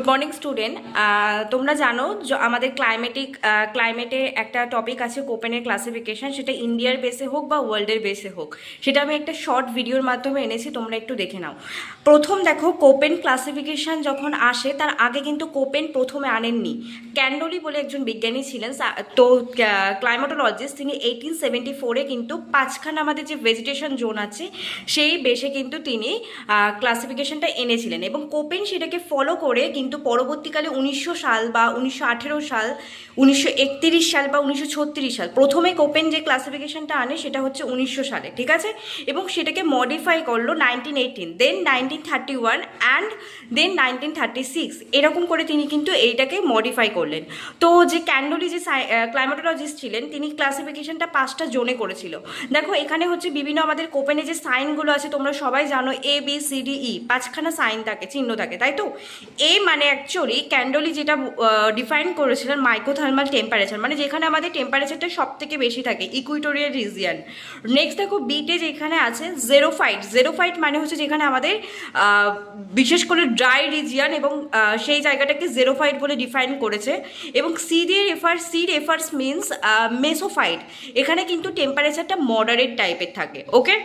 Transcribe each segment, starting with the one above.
Morning student, তোমরা জানো আমাদের ক্লাইমেটে একটা টপিক আছে কোপেনের ক্লাসিফিকেশন, সেটা ইন্ডিয়ার বেসে হোক বা ওয়ার্ল্ডের বেসে হোক, সেটা আমি একটা শর্ট ভিডিওর মাধ্যমে এনেছি, তোমরা একটু দেখে নাও। প্রথম দেখো, কোপেন ক্লাসিফিকেশন যখন আসে তার আগে কিন্তু কোপেন প্রথমে আনেননি। ক্যান্ডোলি বলে একজন বিজ্ঞানী ছিলেন, তো ক্লাইমেটোলজিস্ট, তিনি 1874-এ কিন্তু পাঁচখানা আমাদের যে ভেজিটেশন জোন আছে সেই বেসে কিন্তু তিনি ক্লাসিফিকেশনটা এনেছিলেন, এবং কোপেন সেটাকে ফলো করে কিন্তু পরবর্তীকালে 1900 সাল বা 1918 সাল, 1931 সাল বা 1936 সাল, প্রথমে কোপেন যে ক্লাসিফিকেশনটা আনে সেটা হচ্ছে 1900 সালে, ঠিক আছে, এবং সেটাকে মডিফাই করলো 1918, দেন 1931 অ্যান্ড দেন 1936, এরকম করে তিনি কিন্তু এইটাকে মডিফাই করলেন। তো যে ক্যান্ডোলি যে ক্লাইমেটোলজিস্ট ছিলেন, তিনি ক্লাসিফিকেশনটা 5টা জোনে করেছিল। দেখো এখানে হচ্ছে বিভিন্ন আমাদের কোপেনে যে সাইনগুলো আছে তোমরা সবাই জানো, A B C D E, 5খানা সাইন থাকে, চিহ্ন থাকে, তাই তো। এ মানে অ্যাকচুয়ালি ক্যান্ডোলি যেটা ডিফাইন করেছিলেন মাইক্রোথার্মাল টেম্পারেচার, মানে যেখানে আমাদের টেম্পারেচারটা সব থেকে বেশি থাকে, ইকুইটোরিয়াল রিজিয়ান। নেক্সট দেখো বিটে যেখানে আছে জেরোফাইট, জেরোফাইট মানে হচ্ছে যেখানে আমাদের বিশেষ করে ড্রাই রিজিয়ান, এবং সেই জায়গাটাকে জেরোফাইট বলে ডিফাইন করেছে। এবং সি রেফার্স মিনস মেসোফাইট, এখানে কিন্তু টেম্পারেচারটা মডারেট টাইপের থাকে, ওকে।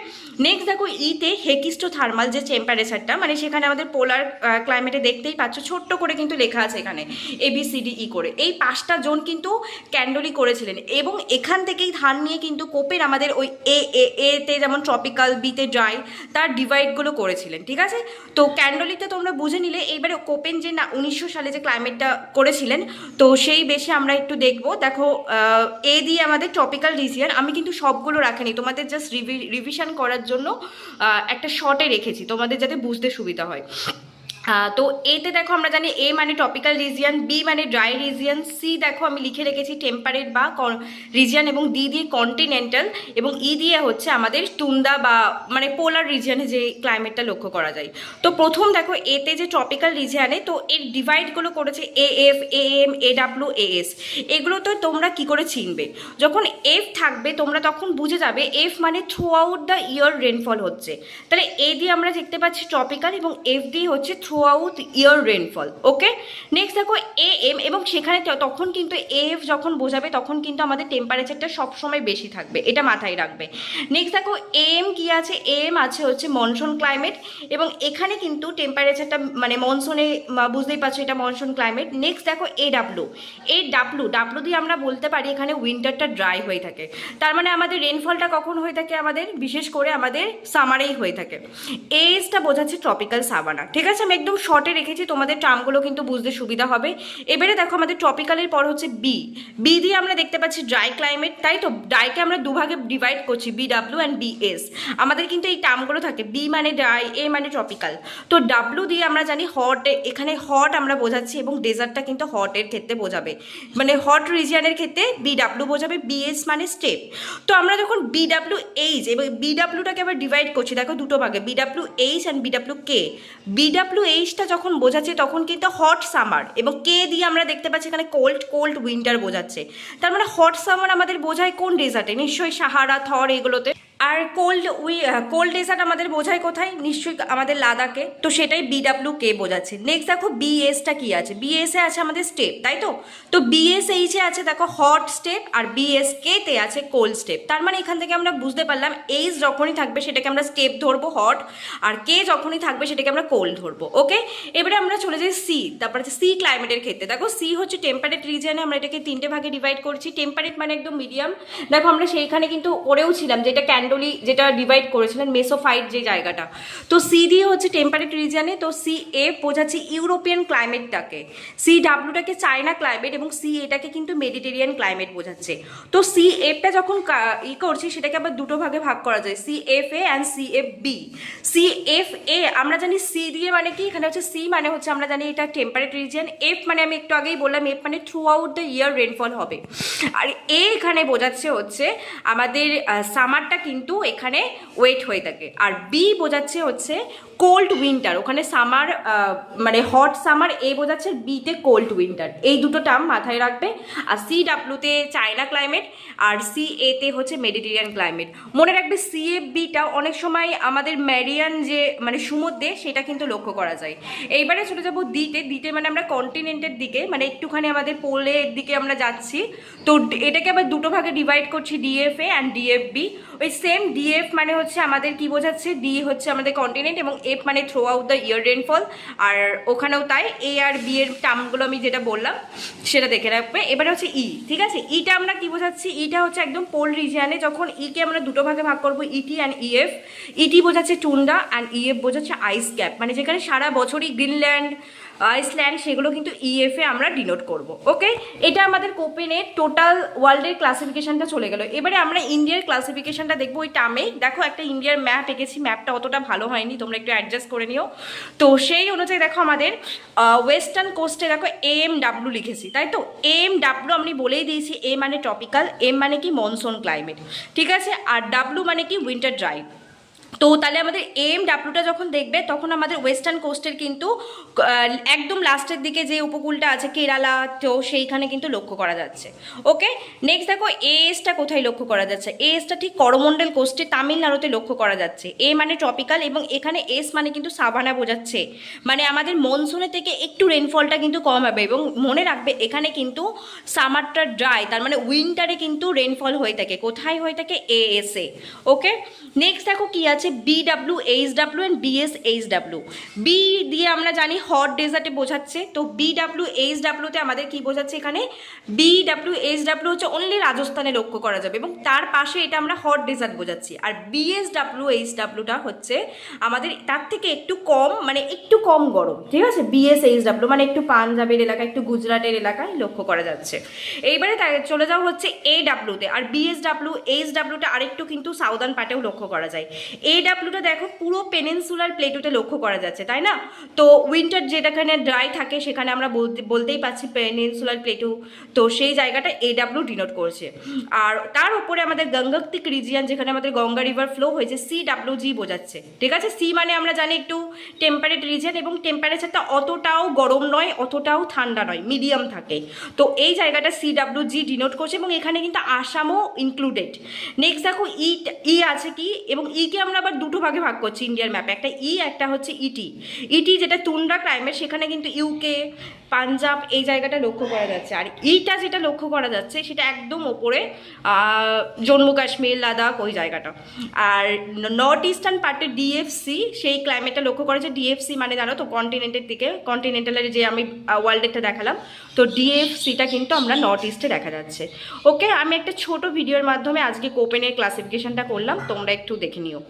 নেক্সট দেখো ইতে হেকিস্টোথার্মাল যে টেম্পারেচারটা, মানে সেখানে আমাদের পোলার ক্লাইমেটে দেখতেই পাচ্ছ ছোট্ট করে কিন্তু লেখা আছে এখানে ABCDE করে, এই 5টা জোন কিন্তু ক্যান্ডোলি করেছিলেন, এবং এখান থেকেই ধার নিয়ে কিন্তু কোপেন আমাদের ওই এতে যেমন ট্রপিক্যাল, বিতে ড্রাই, তার ডিভাইডগুলো করেছিলেন, ঠিক আছে। তো ক্যান্ডোলিতে তোমরা বুঝে নিলে। এইবারে কোপেন যে 1900 সালে যে ক্লাইমেটটা করেছিলেন, তো সেই বেশি আমরা একটু দেখবো। দেখো এ দিয়ে আমাদের ট্রপিক্যাল রিজিয়ন, আমি কিন্তু সবগুলো রাখিনি, তোমাদের জাস্ট রিভিশন করার জন্য একটা শর্টে রেখেছি, তোমাদের যাতে বুঝতে সুবিধা হয়। তো এতে দেখো আমরা জানি এ মানে ট্রপিক্যাল রিজিয়ন, বি মানে ড্রাই রিজিয়ন, সি দেখো আমি লিখে রেখেছি টেম্পারেট বা রিজিয়ন, এবং ডি দিয়ে কন্টিনেন্টাল, এবং ই দিয়ে হচ্ছে আমাদের তুন্দা বা মানে পোলার রিজিয়নে যে ক্লাইমেটটা লক্ষ্য করা যায়। তো প্রথম দেখো এতে যে ট্রপিক্যাল রিজিয়নে, তো এর ডিভাইডগুলো করেছে AF, AM, AW, AS। এগুলো তো তোমরা কি করে চিনবে, যখন এফ থাকবে তোমরা তখন বুঝে যাবে এফ মানে throughout the year rainfall হচ্ছে, তাহলে এ দিয়ে আমরা দেখতে পাচ্ছি ট্রপিক্যাল, এবং এফ দিয়ে হচ্ছে থ্রু আউট ইয়ার রেনফল, ওকে। নেক্সট দেখো AM, এবং সেখানে তখন কিন্তু এফ যখন বোঝাবে তখন কিন্তু আমাদের টেম্পারেচারটা সবসময় বেশি থাকবে, এটা মাথায় রাখবে। নেক্সট দেখো AM কি আছে, AM আছে হচ্ছে মনসুন ক্লাইমেট, এবং এখানে কিন্তু টেম্পারেচারটা মানে মনসুনে বুঝতেই পারছো এটা মনসুন ক্লাইমেট। নেক্সট দেখো ডাব্লু দিয়ে আমরা বলতে পারি এখানে উইন্টারটা ড্রাই হয়ে থাকে, তার মানে আমাদের রেনফলটা কখন হয়ে থাকে, আমাদের বিশেষ করে আমাদের সামারেই হয়ে থাকে। এসটা বোঝাচ্ছে ট্রপিক্যাল সাভানা, ঠিক আছে, আমি একদম শর্টে রেখেছি, তোমাদের টার্মগুলো কিন্তু বুঝতে সুবিধা হবে। এবারে দেখো আমাদের ট্রপিক্যালের পর হচ্ছে বি দিয়ে আমরা দেখতে পাচ্ছি ড্রাই ক্লাইমেট, তাই তো। ড্রাইকে আমরা দুভাগে ডিভাইড করছি, BW অ্যান্ড BS, আমাদের কিন্তু এই টার্মগুলো থাকে, বি মানে ড্রাই, এ মানে ট্রপিক্যাল। তো ডাব্লু দিয়ে আমরা জানি হট, এখানে হট আমরা বোঝাচ্ছি, এবং ডেজার্টটা কিন্তু হটের ক্ষেত্রে বোঝাবে, মানে হট রিজিয়নের ক্ষেত্রে BW বোঝাবে, BS মানে স্টেপ। তো আমরা যখন BWH এবং BWটাকে আবার ডিভাইড করছি, দেখো দুটো ভাগে, BWH অ্যান্ড BWK। BWHটা যখন বোঝাচ্ছে তখন কিন্তু হট সামার, এবং কে দিয়ে আমরা দেখতে পাচ্ছি এখানে কোল্ড উইন্টার বোঝাচ্ছে, তার মানে হট সামার আমাদের বোঝায় কোন ডেজার্টে, নিশ্চয়ই সাহারা, থর এগুলোতে। আর কোল্ড ডেজার্ট আমাদের বোঝায় কোথায়, নিশ্চয়ই আমাদের লাদাখে, তো সেটাই BWK বোঝাচ্ছে। নেক্সট দেখো BSটা কি আছে, BSে আছে আমাদের স্টেপ, তাই তো। তো BSHে আছে দেখো হট স্টেপ, আর BSKতে আছে কোল্ড স্টেপ, তার মানে এখান থেকে আমরা বুঝতে পারলাম এইচ যখনই থাকবে সেটাকে আমরা স্টেপ ধরবো হট, আর কে যখনই থাকবে সেটাকে আমরা কোল্ড ধরবো, ওকে। এবারে আমরা চলে যাই সি, তারপরে সি ক্লাইমেটের ক্ষেত্রে দেখো সি হচ্ছে টেম্পারেট রিজিয়নে, আমরা এটাকে 3টে ভাগে ডিভাইড করছি। টেম্পারেট মানে একদম মিডিয়াম, দেখো আমরা সেইখানে কিন্তু করেও ছিলাম যেটা ক্যান্ডোলি যেটা ডিভাইড করেছিলেন মেসোফাইট যে জায়গাটা। তো সি দিয়ে হচ্ছে টেম্পারেট রিজিয়নে, তো CF বোঝাচ্ছে ইউরোপিয়ান ক্লাইমেটটাকে, CWটাকে চায়না ক্লাইমেট, এবং এটাকে কিন্তু মেডিটেরিয়ান ক্লাইমেট বোঝাচ্ছে। তো CFটা যখন করছি সেটাকে আবার দুটো ভাগে ভাগ করা যায়, CFA অ্যান্ড CFB। CFA আমরা জানি সি দিয়ে মানে কি, এখানে হচ্ছে সি মানে হচ্ছে আমরা জানি এটা টেম্পারেট রিজিয়ন, এফ মানে আমি একটু আগেই বললাম এফ মানে throughout the year rainfall হবে, আর এখানে বোঝাচ্ছে হচ্ছে আমাদের সামারটা কিন্তু এখানে ওয়েট হয়ে থাকে, আর বি বোঝাচ্ছে হচ্ছে কোল্ড উইন্টার, ওখানে সামার মানে হট সামার এ বোঝাচ্ছে, বিতে কোল্ড উইন্টার, এই দুটো টার্ম মাথায় রাখবে। আর সি ডাব্লিউতে চায়না ক্লাইমেট, আর সি এতে হচ্ছে মেডিটেরিয়ান ক্লাইমেট। মনে রাখবে সিএফবিটা অনেক সময় আমাদের ম্যারিয়ান যে মানে সমুদ্রে সেটা কিন্তু লক্ষ্য করা যায়। এইবারে চলে যাবো দিতে। দিতে মানে আমরা কন্টিনেন্টের দিকে, মানে একটুখানি আমাদের পোলের দিকে আমরা যাচ্ছি। তো এটাকে আবার দুটো ভাগে ডিভাইড করছি, ডিএফএ অ্যান্ড ডিএফবি। ওই সেম ডিএফ মানে হচ্ছে আমাদের কি বোঝাচ্ছে, ডি হচ্ছে আমাদের কন্টিনেন্ট এবং এফ মানে throughout the year rainfall. আর ওখানেও তাই, এ আর বি এর টার্মগুলো আমি যেটা বললাম সেটা দেখে রাখবে। এবারে হচ্ছে ই, ঠিক আছে। ইটা আমরা কি বোঝাচ্ছি, ইটা হচ্ছে একদম পোল রিজিয়ানে, যখন ইকে আমরা দুটো ভাগে ভাগ করবো, ইটি অ্যান্ড ইএফ। ইটি বোঝাচ্ছে টুন্ডা অ্যান্ড ইএফ বোঝাচ্ছে আইস ক্যাপ, মানে যেখানে সারা বছরই গ্রিনল্যান্ড, আইসল্যান্ড, সেগুলো কিন্তু ইএফে আমরা ডিনোট করব। ওকে, এটা আমাদের কোপেনের টোটাল ওয়ার্ল্ডের ক্লাসিফিকেশনটা চলে গেল। এবারে আমরা ইন্ডিয়ার ক্লাসিফিকেশনটা দেখবো ওই টার্মেই। দেখো একটা ইন্ডিয়ার ম্যাপ এঁকেছি, ম্যাপটা অতটা ভালো হয়নি, তোমরা একটু অ্যাডজাস্ট করে নিও। তো সেই অনুযায়ী দেখো আমাদের ওয়েস্টার্ন কোস্টে দেখো AMW লিখেছি, তাই তো। AMW আমি বলেই দিয়েছি, এ মানে ট্রপিক্যাল, এম মানে কি মনসুন ক্লাইমেট, ঠিক আছে, আর ডাব্লু মানে কি উইন্টার ড্রাই। তো তাহলে আমাদের AMWটা যখন দেখবে তখন আমাদের ওয়েস্টার্ন কোস্টের কিন্তু একদম লাস্টের দিকে যে উপকূলটা আছে কেরালা, তো সেইখানে কিন্তু লক্ষ্য করা যাচ্ছে। ওকে, নেক্সট দেখো এএসটা কোথায় লক্ষ্য করা যাচ্ছে। এএসটা ঠিক করমণ্ডল কোস্টে তামিলনাড়ুতে লক্ষ্য করা যাচ্ছে। এ মানে ট্রপিক্যাল এবং এখানে এস মানে কিন্তু সাভানা বোঝাচ্ছে, মানে আমাদের মনসুনের থেকে একটু রেনফলটা কিন্তু কম হবে। এবং মনে রাখবে এখানে কিন্তু সামারটা ড্রাই, তার মানে উইন্টারে কিন্তু রেনফল হয়ে থাকে। কোথায় হয়ে থাকে, এএসএ। ওকে, নেক্সট দেখো কি আছে, BW HW and BS HW। B দিয়ে আমরা জানি হট ডেজার্টে বোঝাচ্ছে, তো BW HWতে আমাদের কি বোঝাচ্ছে, এখানে BW HW হচ্ছে অনলি রাজস্থানে লক্ষ্য করা যাবে এবং তার পাশে এটা আমরা হট ডেজার্ট বোঝাচ্ছি। আর BSW HWটা হচ্ছে আমাদের তার থেকে একটু কম, মানে একটু কম গরম, ঠিক আছে। BS HW মানে একটু পাঞ্জাবের এলাকা, একটু গুজরাটের এলাকায় লক্ষ্য করা যাচ্ছে। এইবারে চলে যাওয়া হচ্ছে AWতে, আর BSW HWটা আরেকটু কিন্তু সাউদার্ন পার্টেও লক্ষ্য করা যায়। AWটা দেখো পুরো পেনিনসুলার প্লেটুতে লক্ষ্য করা যাচ্ছে, তাই না। তো উইন্টার যেটাখানে ড্রাই থাকে সেখানে আমরা বলতেই পাচ্ছি পেনিনসুলার প্লেটু, তো সেই জায়গাটা AW ডিনোট করছে। আর তার উপরে আমাদের গঙ্গাত্মিক রিজিয়ান, যেখানে আমাদের গঙ্গা রিভার ফ্লো হয়েছে, CWG বোঝাচ্ছে, ঠিক আছে। সি মানে আমরা জানি একটু টেম্পারেট রিজিয়ান এবং টেম্পারেচারটা অতটাও গরম নয়, অতটাও ঠান্ডা নয়, মিডিয়াম থাকে। তো এই জায়গাটা CWG ডিনোট করছে এবং এখানে কিন্তু আসামও ইনক্লুডেড। নেক্সট দেখো ই আছে কি, এবং ইকে আমরা আবার দুটো ভাগে ভাগ করছি ইন্ডিয়ার ম্যাপে, একটা ই একটা হচ্ছে ইটি। ইটি যেটা তুন্ড্রা ক্লাইমেট, সেখানে কিন্তু ইউকে, পাঞ্জাব এই জায়গাটা লক্ষ্য করা যাচ্ছে। আর ইটা যেটা লক্ষ্য করা যাচ্ছে সেটা একদম ওপরে জম্মু কাশ্মীর, লাদাখ ওই জায়গাটা। আর নর্থ ইস্টার্ন পার্টে DFC, সেই ক্লাইমেটটা লক্ষ্য করা যাচ্ছে। DFC মানে জানো তো কন্টিনেন্টের দিকে, কন্টিনেন্টালের যে আমি ওয়ার্ল্ডেরটা দেখালাম, তো DFCটা কিন্তু আমরা নর্থ ইস্টে দেখা যাচ্ছে। ওকে, আমি একটা ছোট ভিডিওর মাধ্যমে আজকে কোপেনের ক্লাসিফিকেশনটা করলাম, তোমরা একটু দেখে নিও।